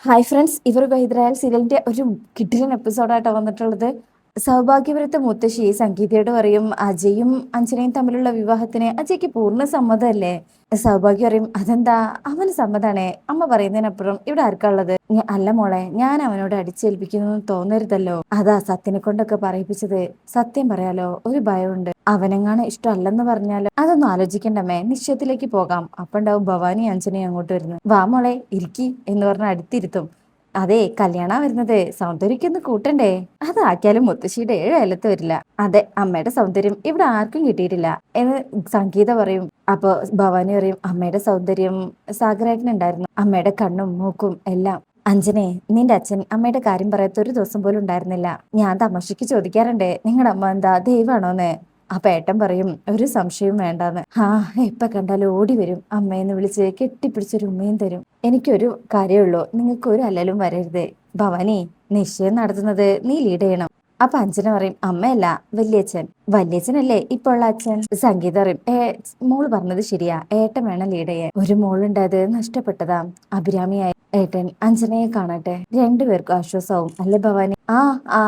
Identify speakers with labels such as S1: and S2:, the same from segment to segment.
S1: Hi friends, ഇവർ ഹൈദരാബാദ് സീരിയലിന്റെ ഒരു കിടിലൻ എപ്പിസോഡായിട്ടാണ് വന്നിട്ടുള്ളത്. സൗഭാഗ്യപുരത്തെ മുത്തശ്ശി സംഗീതയോട് പറയും അജയും അഞ്ജനയും തമ്മിലുള്ള വിവാഹത്തിന് അജയ്ക്ക് പൂർണ്ണ സമ്മതമല്ലേ. സൗഭാഗ്യം പറയും അതെന്താ, അവന് സമ്മതാണേ, അമ്മ പറയുന്നതിനപ്പുറം ഇവിടെ ആർക്കാ ഉള്ളത്. അല്ല മോളെ, ഞാൻ അവനോട് അടിച്ചേൽപ്പിക്കുന്നു തോന്നരുതല്ലോ. അതാ സത്യനെ കൊണ്ടൊക്കെ പറയിപ്പിച്ചത്. സത്യം പറയാലോ, ഒരു ഭയമുണ്ട്. അവനെങ്ങാണ് ഇഷ്ടമല്ലെന്ന് പറഞ്ഞാലോ. അതൊന്നും ആലോചിക്കണ്ടമ്മേ, നിശ്ചയത്തിലേക്ക് പോകാം. അപ്പണ്ടാവും ഭവാനി അഞ്ജനയും അങ്ങോട്ട് വരുന്നു. വാ മോളെ ഇരിക്കി എന്ന് പറഞ്ഞ അടുത്തിരുത്തും. അതെ, കല്യാണ വരുന്നത്, സൗന്ദര്യക്കൊന്ന് കൂട്ടണ്ടേ. അതാക്കിയാലും മുത്തശ്ശിയുടെ 7 അയലത്ത് വരില്ല. അതെ, അമ്മയുടെ സൗന്ദര്യം ഇവിടെ ആർക്കും കിട്ടിയിട്ടില്ല എന്ന് സംഗീത പറയും. അപ്പൊ ഭവാനി പറയും അമ്മയുടെ സൗന്ദര്യം സാഗരേട്ടനുണ്ടായിരുന്നു. അമ്മയുടെ കണ്ണും മൂക്കും എല്ലാം. അഞ്ജനെ, നിന്റെ അച്ഛൻ അമ്മയുടെ കാര്യം പറയാത്ത ഒരു ദിവസം പോലും ഉണ്ടായിരുന്നില്ല. ഞാൻ തമാശയ്ക്ക് ചോദിക്കാറുണ്ടേ, നിങ്ങളുടെ അമ്മ എന്താ ദൈവാണോന്ന്. അപ്പൊ ഏട്ടൻ പറയും ഒരു സംശയവും വേണ്ടാന്ന്. എപ്പ കണ്ടാലും ഓടി വരും, അമ്മയെന്ന് വിളിച്ച് കെട്ടിപ്പിടിച്ചൊരു ഉമ്മയും തരും. എനിക്കൊരു കാര്യമുള്ളൂ, നിങ്ങൾക്ക് ഒരു അല്ലലും വരരുത്. ഭവാനി, നിശ്ചയം നടത്തുന്നത് നീ ലീഡ് ചെയ്യണം. അപ്പൊ അഞ്ജന പറയും അമ്മയല്ല, വല്യച്ഛൻ. വല്യച്ഛനല്ലേ ഇപ്പൊ ഉള്ള അച്ഛൻ. സംഗീത പറയും മോള് പറഞ്ഞത് ശരിയാ, ഏട്ടൻ വേണം ലീഡ് ചെയ്യാൻ. ഒരു മോളുണ്ടായത് നഷ്ടപ്പെട്ടതാ. അഭിരാമിയായി ഏട്ടൻ അഞ്ജനയെ കാണട്ടെ, രണ്ടുപേർക്കും ആശ്വാസവും അല്ലെ ഭവാനി.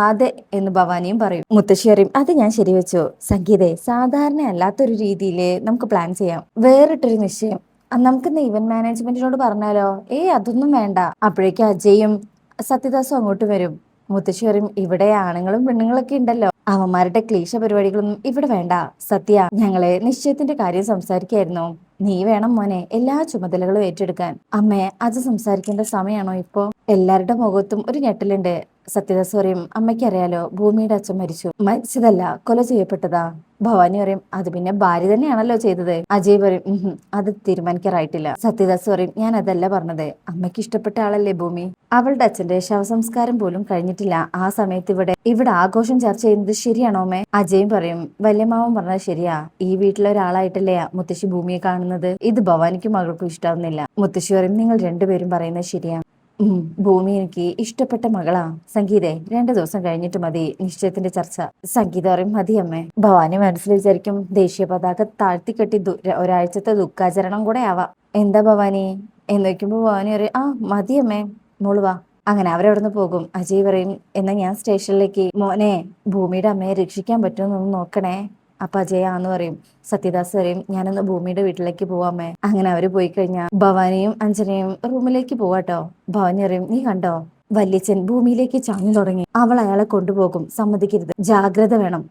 S1: അതെ എന്ന് ഭവാനിയും പറയും. മുത്തശ്ശി പറയും അത് ഞാൻ ശരിവെച്ചു. സംഗീതേ, സാധാരണ അല്ലാത്തൊരു രീതിയില് നമുക്ക് പ്ലാൻ ചെയ്യാം, വേറിട്ടൊരു നിശ്ചയം. നമുക്കിന്ന് ഇവന്റ് മാനേജ്മെന്റിനോട് പറഞ്ഞാലോ. അതൊന്നും വേണ്ട. അപ്പോഴേക്കും അജയും സത്യദാസും അങ്ങോട്ട് വരും. മുത്തശ്ശി പറയും ഇവിടെ ആണുങ്ങളും പെണ്ണുങ്ങളൊക്കെ ഉണ്ടല്ലോ, അവന്മാരുടെ ക്ലീശ പരിപാടികളൊന്നും ഇവിടെ വേണ്ട. സത്യ, ഞങ്ങളെ നിശ്ചയത്തിന്റെ കാര്യം സംസാരിക്കായിരുന്നു. നീ വേണം മോനെ എല്ലാ ചുമതലകളും ഏറ്റെടുക്കാൻ. അമ്മേ, അത് സംസാരിക്കേണ്ട സമയമാണോ ഇപ്പോ. എല്ലാവരുടെ മുഖത്തും ഒരു ഞെട്ടലുണ്ട്. സത്യദാസ് പറയും അമ്മയ്ക്ക് അറിയാലോ, ഭൂമിയുടെ അച്ഛൻ മരിച്ചതല്ല, കൊല ചെയ്യപ്പെട്ടതാ. ഭവാനി പറയും അത് പിന്നെ ഭാര്യ തന്നെയാണല്ലോ ചെയ്തത്. അജയ് പറയും അത് തീരുമാനിക്കാറായിട്ടില്ല. സത്യദാസ് പറയും ഞാൻ അതല്ല പറഞ്ഞത്, അമ്മയ്ക്ക് ഇഷ്ടപ്പെട്ട ആളല്ലേ ഭൂമി. അവളുടെ അച്ഛന്റെ ശവസംസ്കാരം പോലും കഴിഞ്ഞിട്ടില്ല. ആ സമയത്ത് ഇവിടെ ആഘോഷം ചർച്ച ചെയ്യുന്നത് ശരിയാണോ അമ്മേ. അജയും പറയും വല്യമാവൻ പറഞ്ഞത് ശരിയാ, ഈ വീട്ടിലെ ഒരാളായിട്ടല്ലേ മുത്തശ്ശി ഭൂമിയെ കാണുന്നത്. ഇത് ഭവാനിക്കും മകൾക്കും ഇഷ്ടാവുന്നില്ല. മുത്തശ്ശി പറയും നിങ്ങൾ രണ്ടുപേരും പറയുന്നത് ശരിയാ. ഭൂമി എനിക്ക് ഇഷ്ടപ്പെട്ട മകളാ. സംഗീതേ, 2 ദിവസം കഴിഞ്ഞിട്ട് മതി നിശ്ചയത്തിന്റെ ചർച്ച. സംഗീത പറയും മതി അമ്മേ. ഭവാനി മനസ്സിൽ വിചാരിക്കും ദേശീയ പതാക താഴ്ത്തിക്കെട്ടി ഒരാഴ്ചത്തെ ദുഃഖാചരണം കൂടെ ആവാം. എന്താ ഭവാനി എന്ന് വെക്കുമ്പോ ഭവാനി പറയും മതി അമ്മേ, മോള് വാ. അങ്ങനെ അവരവിടുന്ന് പോകും. അജയ് പറയും എന്നാ ഞാൻ സ്റ്റേഷനിലേക്ക്. മോനെ, ഭൂമിയുടെ അമ്മയെ രക്ഷിക്കാൻ പറ്റുമെന്നൊന്ന് നോക്കണേ. അപ്പൊ അജയാന്ന് പറയും. സത്യദാസ് പറയും ഞാനൊന്ന് ഭൂമിയുടെ വീട്ടിലേക്ക് പോവാമേ. അങ്ങനെ അവര് പോയി കഴിഞ്ഞാൽ ഭവാനിയും അഞ്ജനയും റൂമിലേക്ക് പോവാട്ടോ. ഭവാനി പറയും നീ കണ്ടോ, വല്യച്ഛൻ ഭൂമിയിലേക്ക് ചാഞ്ഞു തുടങ്ങി. അവൾ അയാളെ കൊണ്ടുപോകും, സമ്മതിക്കരുത്, ജാഗ്രത വേണം.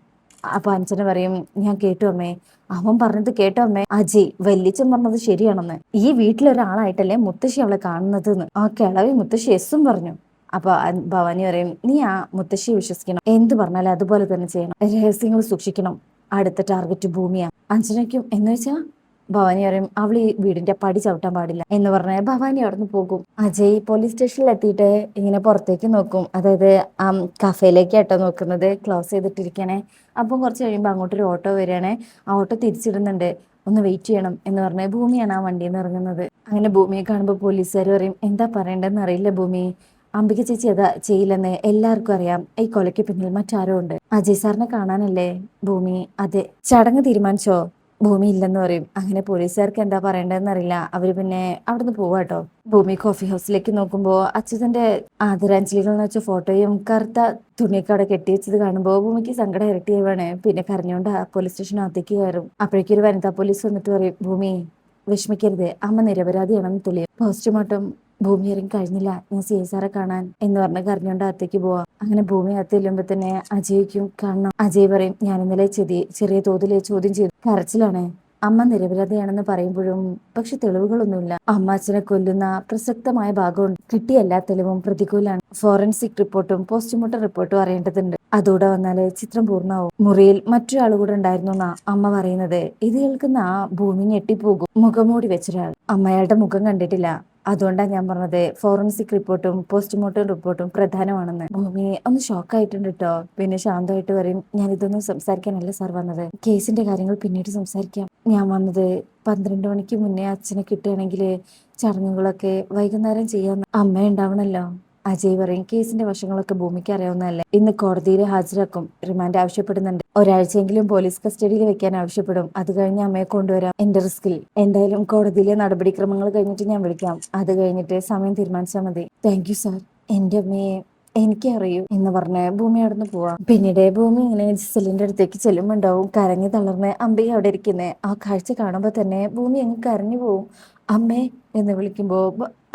S1: അപ്പൊ അഞ്ജന പറയും ഞാൻ കേട്ടു അമ്മേ, അവൻ പറഞ്ഞത് കേട്ടോ അമ്മേ. അജയ്, വല്യച്ഛൻ പറഞ്ഞത് ശരിയാണെന്ന്. ഈ വീട്ടിലൊരാളായിട്ടല്ലേ മുത്തശ്ശി അവളെ കാണുന്നത് എന്ന്. ആ കിളവി മുത്തശ്ശി എസ്സും പറഞ്ഞു. അപ്പൊ ഭവാനി പറയും നീ ആ മുത്തശ്ശിയെ വിശ്വസിക്കണം, എന്ത് പറഞ്ഞാലും അതുപോലെ തന്നെ ചെയ്യണം, രഹസ്യങ്ങൾ സൂക്ഷിക്കണം. അടുത്ത ടാർഗറ്റ് ഭൂമിയാ. അഞ്ജനയ്ക്കും എന്ന് വെച്ചാ ഭവാനി പറയും അവൾ ഈ വീടിന്റെ പടി ചവിട്ടാൻ പാടില്ല എന്ന് പറഞ്ഞാൽ ഭവാനി അവിടുന്ന് പോകും. അജയ് പോലീസ് സ്റ്റേഷനിൽ എത്തിയിട്ട് ഇങ്ങനെ പുറത്തേക്ക് നോക്കും. അതായത് കഫേയിലേക്കാട്ടോ നോക്കുന്നത്, ക്ലോസ് ചെയ്തിട്ടിരിക്കണേ. അപ്പം കുറച്ച് കഴിയുമ്പോൾ അങ്ങോട്ടൊരു ഓട്ടോ വരികയാണെ. ആ ഓട്ടോ തിരിച്ചിടുന്നുണ്ട്. ഒന്ന് വെയിറ്റ് ചെയ്യണം എന്ന് പറഞ്ഞ് ഭൂമിയാണ് ആ വണ്ടിയിൽ നിന്ന് ഇറങ്ങുന്നത്. അങ്ങനെ ഭൂമിയെ കാണുമ്പോൾ പോലീസുകാർ പറയും എന്താ പറയണ്ടെന്ന് അറിയില്ല ഭൂമി, അംബിക ചേച്ചി അതാ ചെയ്യില്ലെന്ന് എല്ലാവർക്കും അറിയാം. ഈ കൊലയ്ക്ക് പിന്നിൽ മറ്റാരോ ഉണ്ട്. അജയ് സാറിനെ കാണാനല്ലേ ഭൂമി. അതെ. ചടങ്ങ് തീരുമാനിച്ചോ. ഭൂമി ഇല്ലെന്ന് പറയും. അങ്ങനെ പോലീസുകാർക്ക് എന്താ പറയേണ്ടതെന്ന് അറിയില്ല. അവര് പിന്നെ അവിടുന്ന് പോവാട്ടോ. ഭൂമി കോഫി ഹൗസിലേക്ക് നോക്കുമ്പോ അച്യുതന്റെ ആദരാഞ്ജലികൾ എന്ന് വെച്ച ഫോട്ടോയും കറുത്ത തുണിയൊക്കെ അവിടെ കെട്ടിവെച്ചത് കാണുമ്പോൾ ഭൂമിക്ക് സങ്കടം ഇരട്ടിയാവാണ്. പിന്നെ കരഞ്ഞോണ്ട് പോലീസ് സ്റ്റേഷനകത്തേക്ക് കയറും. അപ്പോഴേക്കും ഒരു വനിതാ പോലീസ് വന്നിട്ട് പറയും ഭൂമി വിഷമിക്കരുത്, അമ്മ നിരപരാധിയാണെന്ന് തെളിയും. പോസ്റ്റ്മോർട്ടം ഭൂമി ഇറങ്ങി കഴിഞ്ഞില്ല, ഞാൻ സി എ സാറെ കാണാൻ എന്ന് പറഞ്ഞ് കരഞ്ഞോണ്ട് അകത്തേക്ക് പോവാം. അങ്ങനെ ഭൂമി അകത്ത് ചെല്ലുമ്പോ തന്നെ അജയ്ക്കും കാണണം. അജയ് പറയും ഞാൻ ഇന്നലെ ചെറിയ തോതിൽ ചോദ്യം ചെയ്തു, കരച്ചിലാണ്. അമ്മ നിരപരാധിയാണെന്ന് പറയുമ്പോഴും പക്ഷെ തെളിവുകളൊന്നുമില്ല. അമ്മ അച്ഛനെ കൊല്ലുന്ന പ്രസക്തമായ ഭാഗമുണ്ട്. കിട്ടിയ എല്ലാ തെളിവും പ്രതികൂലാണ്. ഫോറൻസിക് റിപ്പോർട്ടും പോസ്റ്റ്മോർട്ടം റിപ്പോർട്ടും അറിയേണ്ടതുണ്ട്. അതോടെ വന്നാല് ചിത്രം പൂർണ്ണമാവും. മുറിയിൽ മറ്റൊരാൾ കൂടെ ഉണ്ടായിരുന്നു എന്നാ അമ്മ പറയുന്നത്. ഇത് കേൾക്കുന്ന ആ ഭൂമി ഞെട്ടിപ്പോകും. മുഖംമൂടി വെച്ചൊരാൾ. അമ്മയാളുടെ മുഖം കണ്ടിട്ടില്ല. അതുകൊണ്ടാണ് ഞാൻ പറഞ്ഞത് ഫോറൻസിക് റിപ്പോർട്ടും പോസ്റ്റ്മോർട്ടം റിപ്പോർട്ടും പ്രധാനമാണെന്ന്. ഭൂമി ഒന്ന് ഷോക്കായിട്ടുണ്ട് കേട്ടോ. പിന്നെ ശാന്തമായിട്ട് പറയും ഞാൻ ഇതൊന്നും സംസാരിക്കാനല്ല സാർ വന്നത്, കേസിന്റെ കാര്യങ്ങൾ പിന്നീട് സംസാരിക്കാം. ഞാൻ വന്നത് 12 മണിക്ക് മുന്നേ അച്ഛനെ കിട്ടുകയാണെങ്കിൽ ചടങ്ങുകളൊക്കെ വൈകുന്നേരം ചെയ്യാൻ അമ്മ ഉണ്ടാവണല്ലോ. അജയ് പറയും കേസിന്റെ വശങ്ങളൊക്കെ ഭൂമിക്ക് അറിയാവുന്നതല്ലേ, ഇന്ന് കോടതിയിൽ ഹാജരാക്കും, റിമാൻഡ് ആവശ്യപ്പെടുന്നുണ്ട്, ഒരാഴ്ചയെങ്കിലും പോലീസ് കസ്റ്റഡിയിൽ വെക്കാൻ ആവശ്യപ്പെടും, അത് കഴിഞ്ഞ് അമ്മയെ കൊണ്ടുവരാം എന്റെ റിസ്കിൽ. എന്തായാലും കോടതിയിലെ നടപടിക്രമങ്ങൾ കഴിഞ്ഞിട്ട് ഞാൻ വിളിക്കാം, അത് കഴിഞ്ഞിട്ട് സമയം തീരുമാനിച്ചാൽ മതി. Thank you sir. എന്റെ അമ്മയെ എനിക്കറിയൂ എന്ന് പറഞ്ഞ് ഭൂമി അവിടുന്ന് പോവാം. പിന്നീട് ഭൂമി ഇങ്ങനെ ജിസലിന്റെ അടുത്തേക്ക് ചെല്ലുമ്പോണ്ടാവും കരഞ്ഞു തളർന്ന് അമ്പി അവിടെ ഇരിക്കുന്നത്. ആ കാഴ്ച കാണുമ്പോൾ തന്നെ ഭൂമി അങ്ങ് കരഞ്ഞു പോവും. അമ്മേ എന്ന് വിളിക്കുമ്പോൾ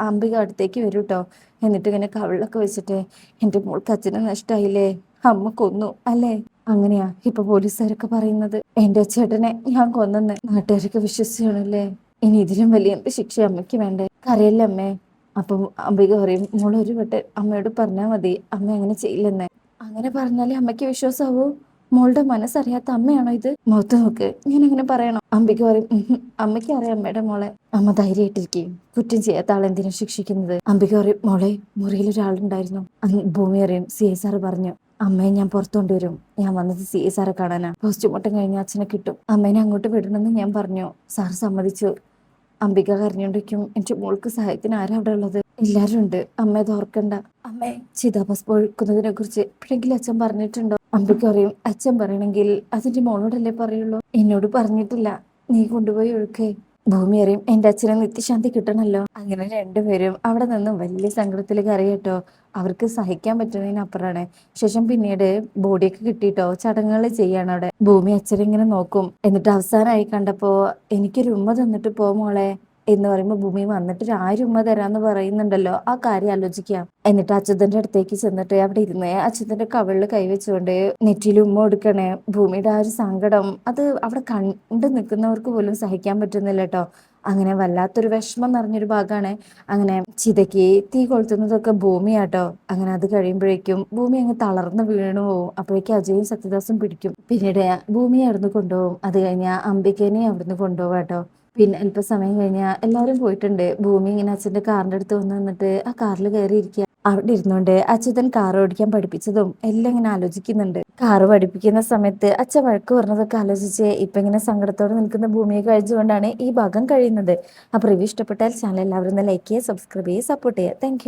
S1: അംബിക അടുത്തേക്ക് വരും കേട്ടോ. എന്നിട്ട് ഇങ്ങനെ കവിളൊക്കെ വെച്ചിട്ട്, എന്റെ മോൾക്ക് അച്ഛനെ നഷ്ടായില്ലേ, അമ്മ കൊന്നു അല്ലേ, അങ്ങനെയാ ഇപ്പൊ പോലീസുകാരൊക്കെ പറയുന്നത്, എന്റെ ചേട്ടനെ ഞാൻ കൊന്നെന്ന് നാട്ടുകാരൊക്കെ വിശ്വസിച്ചാണല്ലേ, ഇനി ഇതിലും വലിയ എന്ത് ശിക്ഷ അമ്മയ്ക്ക് വേണ്ടേ, കരയല്ലേ അമ്മേ. അപ്പം അംബിക പറയും, മോൾ ഒരു വട്ടം അമ്മയോട് പറഞ്ഞാൽ മതി, അമ്മ അങ്ങനെ ചെയ്യില്ലെന്ന്. അങ്ങനെ പറഞ്ഞാലേ അമ്മയ്ക്ക് വിശ്വാസമാവൂ, മോളുടെ മനസ്സറിയാത്ത അമ്മയാണോ ഇത്, മുഖത്ത് നോക്ക്, ഞാൻ അങ്ങനെ പറയണോ. അംബിക പറയും, അമ്മയ്ക്ക് അറിയാം അമ്മയുടെ മോളെ, അമ്മ ധൈര്യമായിട്ടിരിക്കും, കുറ്റം ചെയ്യാത്ത ആളെന്തിനാ ശിക്ഷിക്കുന്നത്. അംബിക പറയും, മോളെ മുറിയിൽ ഒരാളുണ്ടായിരുന്നു. ഭൂമി അറിയും, CI സാറ് പറഞ്ഞു അമ്മയെ ഞാൻ പുറത്തു കൊണ്ടുവരും, ഞാൻ വന്നത് CI സാറെ കാണാനാ, പോസ്റ്റ്മോർട്ടം കഴിഞ്ഞ അച്ഛനെ കിട്ടും, അമ്മേനെ അങ്ങോട്ട് വിടണമെന്ന് ഞാൻ പറഞ്ഞു, സാർ സമ്മതിച്ചു. അംബിക കരഞ്ഞോണ്ടിരിക്കും, എന്റെ മോൾക്ക് സഹായത്തിന് ആരാ അവിടെ ഉള്ളത്, എല്ലാരും ഉണ്ട്, അമ്മ അത് ഓർക്കണ്ട. അമ്മേ ചിതാഭസ്മം ഒഴുക്കുന്നതിനെ കുറിച്ച് എപ്പോഴെങ്കിലും അച്ഛൻ പറഞ്ഞിട്ടുണ്ടോ. അംബിക അറിയും, അച്ഛൻ പറയണെങ്കിൽ അതിന്റെ മോളോടല്ലേ പറയുള്ളൂ, എന്നോട് പറഞ്ഞിട്ടില്ല, നീ കൊണ്ടുപോയി ഒഴുക്കേ. ഭൂമി അറിയും, എന്റെ അച്ഛനെ നിത്യശാന്തി കിട്ടണല്ലോ. അങ്ങനെ രണ്ടുപേരും അവിടെ നിന്നും വലിയ സങ്കടത്തിൽ കരയട്ടോ. അവർക്ക് സഹിക്കാൻ പറ്റുന്നതിനപ്പുറമാണ്. ശേഷം പിന്നീട് ബോഡിയൊക്കെ കിട്ടിയിട്ടോ ചടങ്ങുകൾ ചെയ്യാണ് അവിടെ. ഭൂമി അച്ഛനിങ്ങനെ നോക്കും. എന്നിട്ട് അവസാനമായി കണ്ടപ്പോ, എനിക്കൊരു ഉമ്മ തന്നിട്ട് പോ മോളെ എന്ന് പറയുമ്പോ ഭൂമി വന്നിട്ട് 1000 ഉമ്മ തരാന്ന് പറയുന്നുണ്ടല്ലോ, ആ കാര്യം ആലോചിക്കാം. എന്നിട്ട് അച്യുതന്റെ അടുത്തേക്ക് ചെന്നിട്ട് അവിടെ ഇരുന്ന് അച്യുതന്റെ കവിളിൽ കൈവച്ചുകൊണ്ട് നെറ്റിയിൽ ഉമ്മ കൊടുക്കണേ. ഭൂമിയുടെ ആ ഒരു സങ്കടം അത് അവിടെ കണ്ടു നിൽക്കുന്നവർക്ക് പോലും സഹിക്കാൻ പറ്റുന്നില്ല കേട്ടോ. അങ്ങനെ വല്ലാത്തൊരു വിഷമം നിറഞ്ഞൊരു ഭാഗമാണ്. അങ്ങനെ ചിതയ്ക്ക് തീ കൊളുത്തുന്നതൊക്കെ ഭൂമിയാട്ടോ. അങ്ങനെ അത് കഴിയുമ്പോഴേക്കും ഭൂമി അങ്ങ് തളർന്ന് വീണു പോവും. അപ്പോഴേക്കും അജയും സത്യദാസും പിടിക്കും. പിന്നീട് ഭൂമിയെ അവിടുന്ന് കൊണ്ടുപോകും. അത് കഴിഞ്ഞാൽ അംബികേനെ അവിടുന്ന് കൊണ്ടുപോകാട്ടോ. പിന്നെ അല്പസമയം കഴിഞ്ഞാൽ എല്ലാവരും പോയിട്ടുണ്ട്. ഭൂമി ഇങ്ങനെ അച്ഛന്റെ കാറിന്റെ അടുത്ത് വന്ന് നിന്നിട്ട് ആ കാറിൽ കയറി ഇരിക്കുക. അവിടെ ഇരുന്നുകൊണ്ട് അച്യുതൻ കാർ ഓടിക്കാൻ പഠിപ്പിച്ചതും എല്ലാം ഇങ്ങനെ ആലോചിക്കുന്നുണ്ട്. കാറ് പഠിപ്പിക്കുന്ന സമയത്ത് അച്ഛൻ വഴക്ക് പറഞ്ഞതൊക്കെ ആലോചിച്ച് ഇപ്പൊ ഇങ്ങനെ സങ്കടത്തോടെ നിൽക്കുന്ന ഭൂമിയെ കഴിച്ചുകൊണ്ടാണ് ഈ ഭാഗം കഴിയുന്നത്. അപ്പൊ റിവ്യൂ ഇഷ്ടപ്പെട്ടാൽ ചാനൽ എല്ലാവരും ലൈക്ക് ചെയ്യുക, സബ്സ്ക്രൈബ് ചെയ്യുക, സപ്പോർട്ട് ചെയ്യുക. താങ്ക്